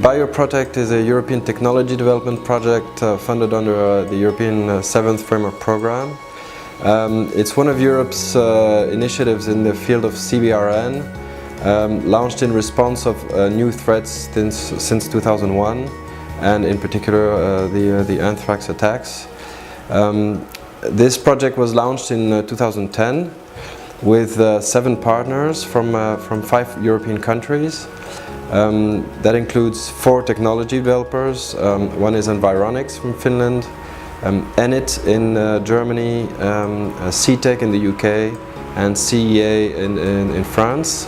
BioProtect is a European technology development project funded under the European 7th Framework Programme. It's one of Europe's initiatives in the field of CBRN, launched in response of new threats since 2001, and in particular the anthrax attacks. This project was launched in 2010 with 7 partners from 5 European countries. That includes 4 technology developers. One is Environics from Finland, Enit in Germany, CTEC in the UK, and CEA in France.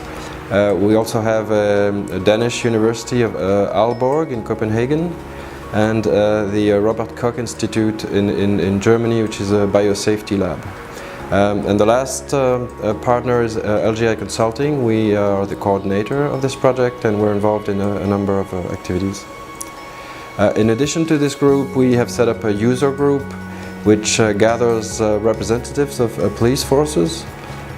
We also have a Danish University of Aalborg in Copenhagen, and the Robert Koch Institute in Germany, which is a biosafety lab. And the last partner is LGI Consulting. We are the coordinator of this project, and we're involved in a number of activities. In addition to this group, we have set up a user group which gathers representatives of police forces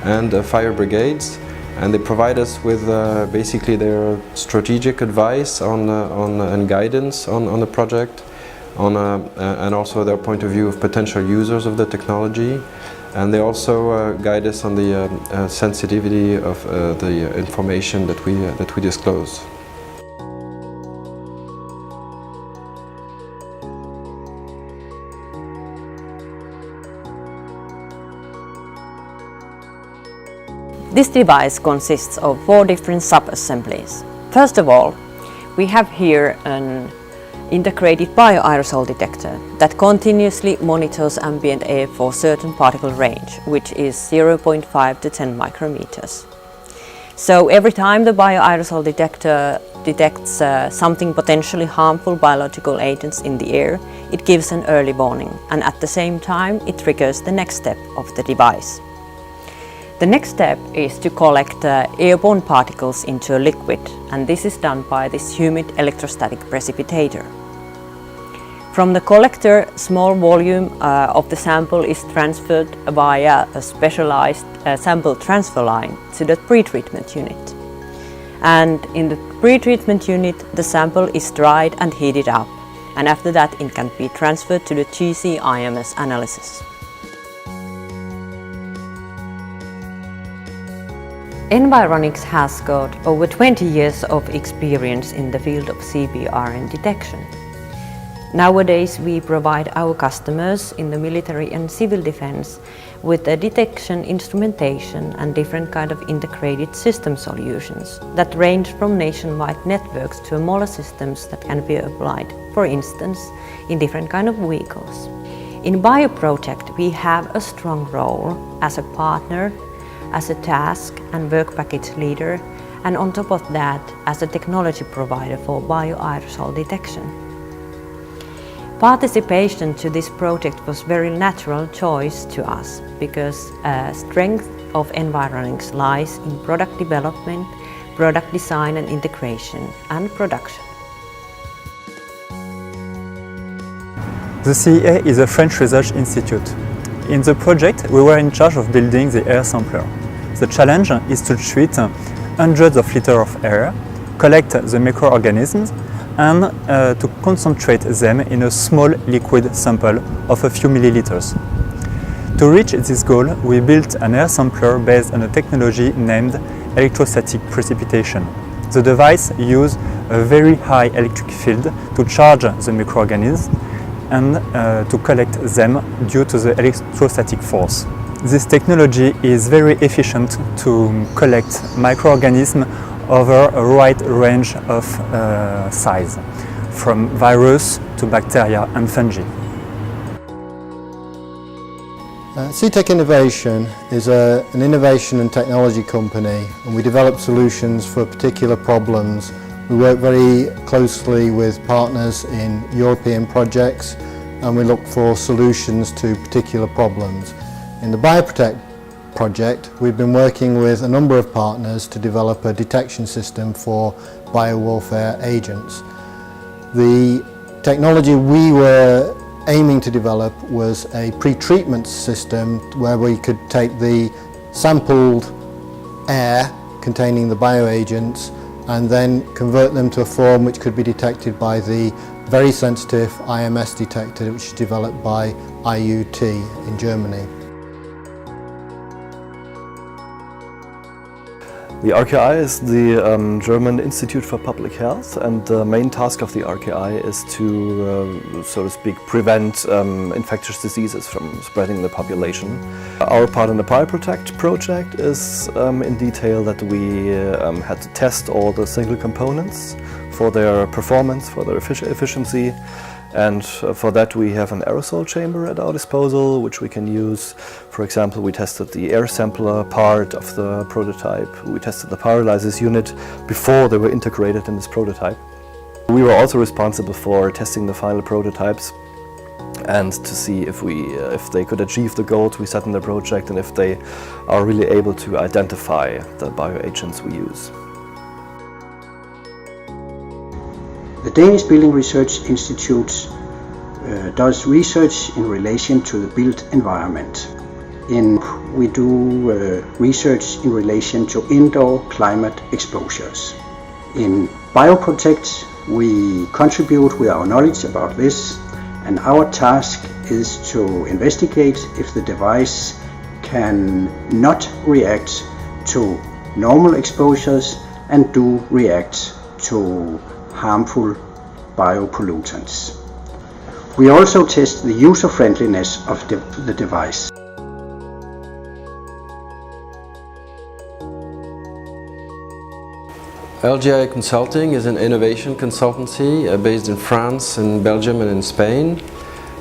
and fire brigades, and they provide us with basically their strategic advice and guidance on the project, and also their point of view of potential users of the technology. And they also guide us on the sensitivity of the information that we disclose. This device consists of 4 different sub-assemblies. First of all, we have here an integrated bioaerosol detector that continuously monitors ambient air for certain particle range, which is 0.5 to 10 micrometers. So every time the bioaerosol detector detects something potentially harmful biological agents in the air, it gives an early warning, and at the same time it triggers the next step of the device. The next step is to collect airborne particles into a liquid, and this is done by this humid electrostatic precipitator. From the collector, small volume of the sample is transferred via a specialized sample transfer line to the pretreatment unit. And in the pretreatment unit, the sample is dried and heated up, and after that it can be transferred to the GC-IMS analysis. Environics has got over 20 years of experience in the field of CBRN detection. Nowadays we provide our customers in the military and civil defense with the detection instrumentation and different kind of integrated system solutions that range from nationwide networks to smaller systems that can be applied, for instance, in different kind of vehicles. In BioProtect we have a strong role as a partner, as a task and work package leader, and on top of that as a technology provider for bioaerosol detection. Participation to this project was a very natural choice to us because strength of Environics lies in product development, product design and integration, and production. The CEA is a French research institute. In the project, we were in charge of building the air sampler. The challenge is to treat hundreds of liters of air, collect the microorganisms, and to concentrate them in a small liquid sample of a few milliliters. To reach this goal, we built an air sampler based on a technology named electrostatic precipitation. The device uses a very high electric field to charge the microorganisms and to collect them due to the electrostatic force. This technology is very efficient to collect microorganisms over a wide range of size, from virus to bacteria and fungi. CTEC Innovation is an innovation and technology company, and we develop solutions for particular problems. We work very closely with partners in European projects, and we look for solutions to particular problems. In the BioProtect project, we've been working with a number of partners to develop a detection system for biowarfare agents. The technology we were aiming to develop was a pre-treatment system where we could take the sampled air containing the bioagents and then convert them to a form which could be detected by the very sensitive IMS detector, which is developed by IUT in Germany. The RKI is the German Institute for Public Health, and the main task of the RKI is to, so to speak, prevent infectious diseases from spreading in the population. Our part in the BioProtect project is in detail that we had to test all the single components for their performance, for their efficiency. And for that we have an aerosol chamber at our disposal, which we can use. For example, we tested the air sampler part of the prototype. We tested the pyrolysis unit before they were integrated in this prototype. We were also responsible for testing the final prototypes and to see if they could achieve the goals we set in the project and if they are really able to identify the bioagents we use. The Danish Building Research Institute does research in relation to the built environment. We do research in relation to indoor climate exposures. In BioProtect we contribute with our knowledge about this, and our task is to investigate if the device can not react to normal exposures and do react to harmful biopollutants. We also test the user-friendliness of the device. LGI Consulting is an innovation consultancy based in France, in Belgium and in Spain.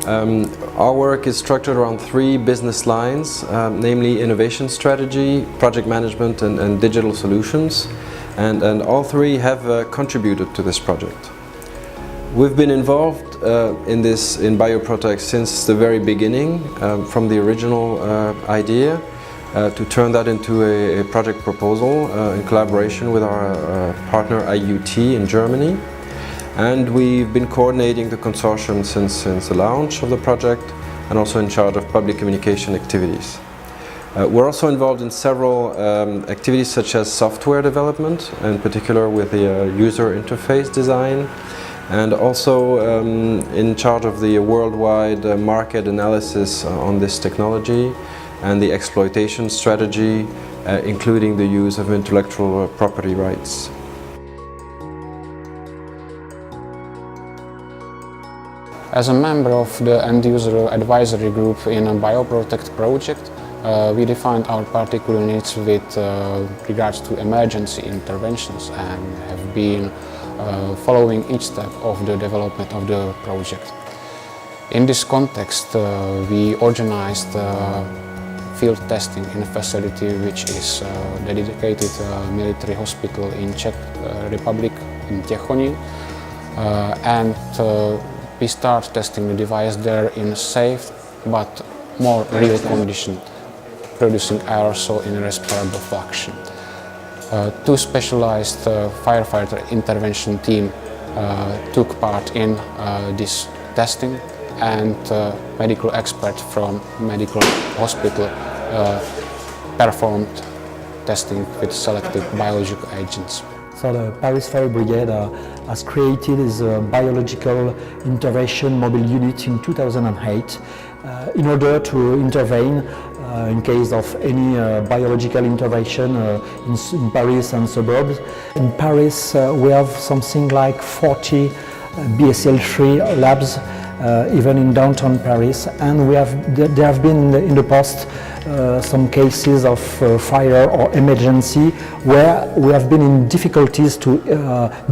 Our work is structured around three business lines, namely innovation strategy, project management and digital solutions. And all three have contributed to this project. We've been involved in BioProtect since the very beginning, from the original idea to turn that into a project proposal in collaboration with our partner IUT in Germany. And we've been coordinating the consortium since the launch of the project and also in charge of public communication activities. We're also involved in several activities such as software development, in particular with the user interface design, and also in charge of the worldwide market analysis on this technology and the exploitation strategy, including the use of intellectual property rights. As a member of the end-user advisory group in a BioProtect project, we defined our particular needs with regards to emergency interventions and have been following each step of the development of the project. In this context, we organized field testing in a facility which is a dedicated military hospital in Czech Republic in Těchonín, and we start testing the device there in a safe but more real condition, producing aerosol in a respirable fraction. Two specialized firefighter intervention team took part in this testing, and medical expert from medical hospital performed testing with selected biological agents. So the Paris Fire Brigade has created this biological intervention mobile unit in 2008 in order to intervene in case of any biological intervention in Paris and suburbs. In Paris we have something like 40 BSL-3 labs, even in downtown Paris, and there have been in the past some cases of fire or emergency where we have been in difficulties to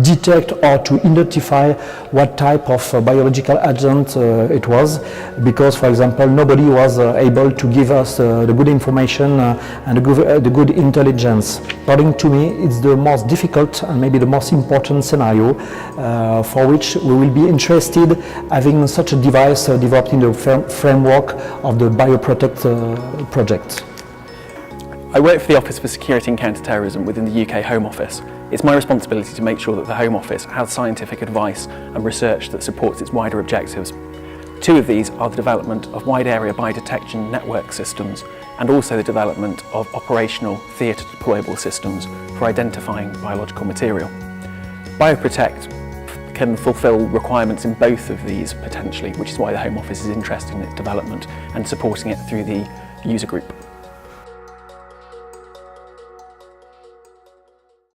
detect or to identify what type of biological agent it was, because, for example, nobody was able to give us the good information and the good intelligence. According to me, it's the most difficult and maybe the most important scenario for which we will be interested having such a device developed in the framework of the BioProtect project. I work for the Office for Security and Counter-Terrorism within the UK Home Office. It's my responsibility to make sure that the Home Office has scientific advice and research that supports its wider objectives. Two of these are the development of wide area biodetection network systems and also the development of operational theatre deployable systems for identifying biological material. BioProtect can fulfil requirements in both of these potentially, which is why the Home Office is interested in its development and supporting it through the user group.